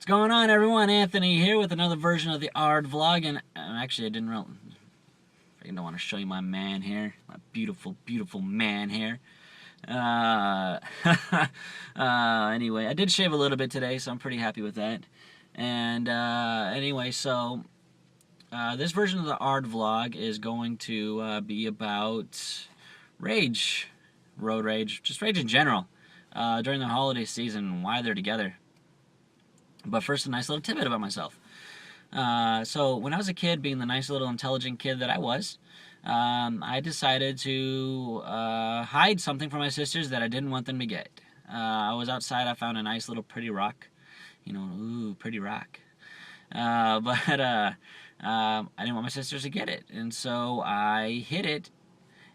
Going on, everyone? Anthony here with another version of the Ard vlog, and actually, I don't want to show you my man hair, my beautiful, beautiful man hair. Uh, anyway, I did shave a little bit today, so I'm pretty happy with that. And anyway, so this version of the Ard vlog is going to be about rage, road rage, just rage in general during the holiday season and why they're together. But first, a nice little tidbit about myself. So when I was a kid, being the nice little intelligent kid that I was, I decided to hide something from my sisters that I didn't want them to get. I was outside, I found a nice little pretty rock. Ooh, pretty rock. But I didn't want my sisters to get it. And so I hid it,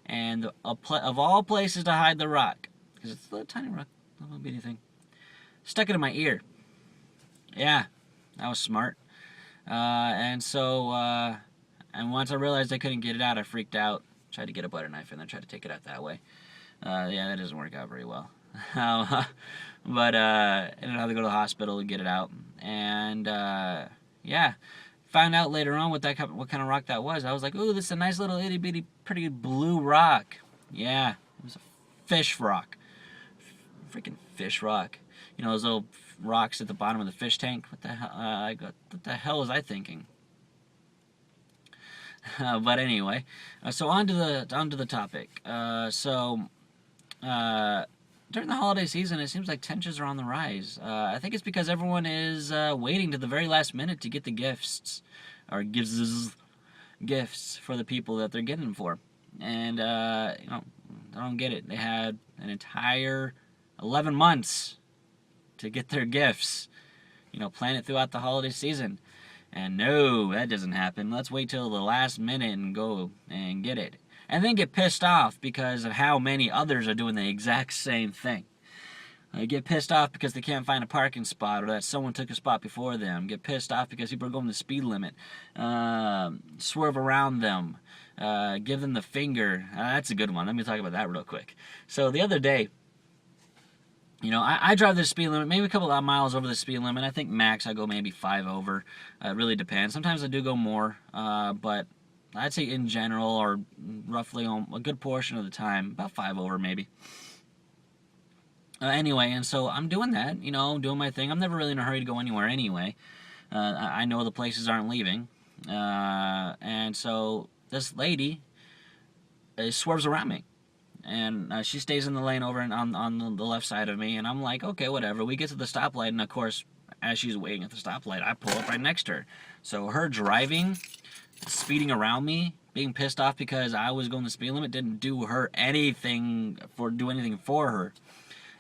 and of all places to hide the rock, because it's a little tiny rock, a little bitty thing, stuck it in my ear. Yeah, that was smart. And once I realized I couldn't get it out, I freaked out. Tried to get a butter knife and then tried to take it out that way. Yeah, that doesn't work out very well. But ended up having to go to the hospital to get it out. And yeah, found out later on what kind of rock that was. I was like, ooh, this is a nice little itty bitty pretty blue rock. Yeah, it was a fish rock. Freaking fish rock. Those little rocks at the bottom of the fish tank. What the hell? What the hell was I thinking? But anyway, so on to the topic. During the holiday season, it seems like tensions are on the rise. I think it's because everyone is waiting to the very last minute to get the gifts, or gifts for the people that they're getting them for. And I don't get it. They had an entire 11 months to get their gifts, plan it throughout the holiday season. And no, that doesn't happen. Let's wait till the last minute and go and get it. And then get pissed off because of how many others are doing the exact same thing. Get pissed off because they can't find a parking spot, or that someone took a spot before them. Get pissed off because people are going the speed limit. Swerve around them. Give them the finger. That's a good one. Let me talk about that real quick. So the other day, I drive the speed limit, maybe a couple of miles over the speed limit. I think max I go maybe 5 over. It really depends. Sometimes I do go more, but I'd say in general, or roughly a good portion of the time, about 5 over maybe. Anyway, and so I'm doing that, doing my thing. I'm never really in a hurry to go anywhere anyway. I know the places aren't leaving. And so this lady swerves around me. And she stays in the lane over on the left side of me, and I'm like, okay, whatever. We get to the stoplight, and of course, as she's waiting at the stoplight, I pull up right next to her. So her driving, speeding around me, being pissed off because I was going the speed limit, didn't do anything for her.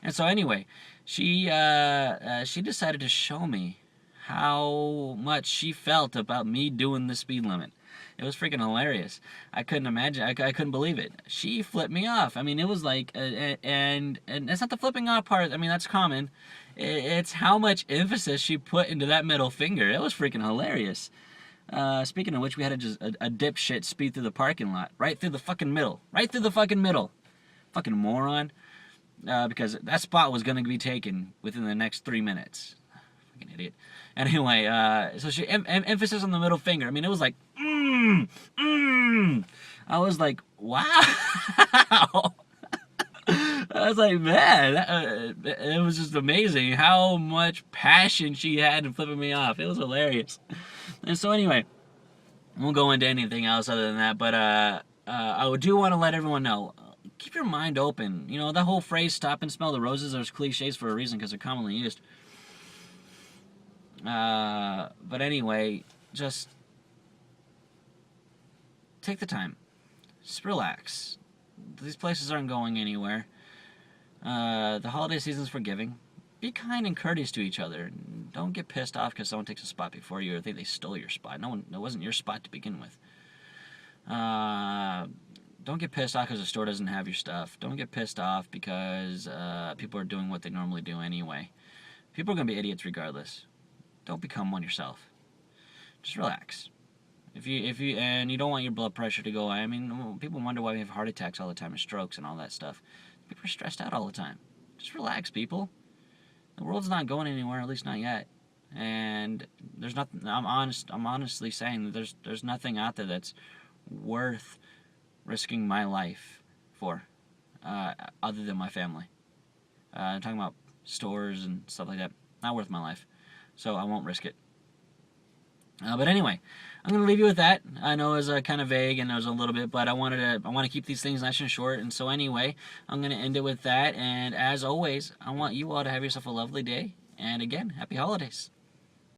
And so anyway, she decided to show me how much she felt about me doing the speed limit. It was freaking hilarious. I couldn't imagine. I couldn't believe it. She flipped me off. I mean, it was like, and it's not the flipping off part. I mean, that's common. It's how much emphasis she put into that middle finger. It was freaking hilarious. Speaking of which, we had a dipshit speed through the parking lot, right through the fucking middle, fucking moron. Because that spot was gonna be taken within the next 3 minutes. Fucking idiot. Anyway, so she emphasis on the middle finger. I mean, it was like, I was like, wow. I was like, man, it was just amazing how much passion she had in flipping me off. It was hilarious. And so anyway, I won't go into anything else other than that, but I do want to let everyone know, keep your mind open. That whole phrase, stop and smell the roses, there's cliches for a reason because they're commonly used. But anyway, just take the time. Just relax. These places aren't going anywhere. The holiday season's forgiving. Be kind and courteous to each other. Don't get pissed off because someone takes a spot before you or think they stole your spot. It wasn't your spot to begin with. Don't get pissed off because the store doesn't have your stuff. Don't get pissed off because people are doing what they normally do anyway. People are going to be idiots regardless. Don't become one yourself. Just relax. If you don't want your blood pressure to go, I mean, people wonder why we have heart attacks all the time and strokes and all that stuff. People are stressed out all the time. Just relax, people. The world's not going anywhere, at least not yet. and there's nothing. I'm honestly saying that there's nothing out there that's worth risking my life for, other than my family. I'm talking about stores and stuff like that. Not worth my life, so I won't risk it. But anyway, I'm gonna leave you with that. I know it was kind of vague and it was a little bit, but I want to keep these things nice and short. And so anyway, I'm gonna end it with that. And as always, I want you all to have yourself a lovely day. And again, happy holidays.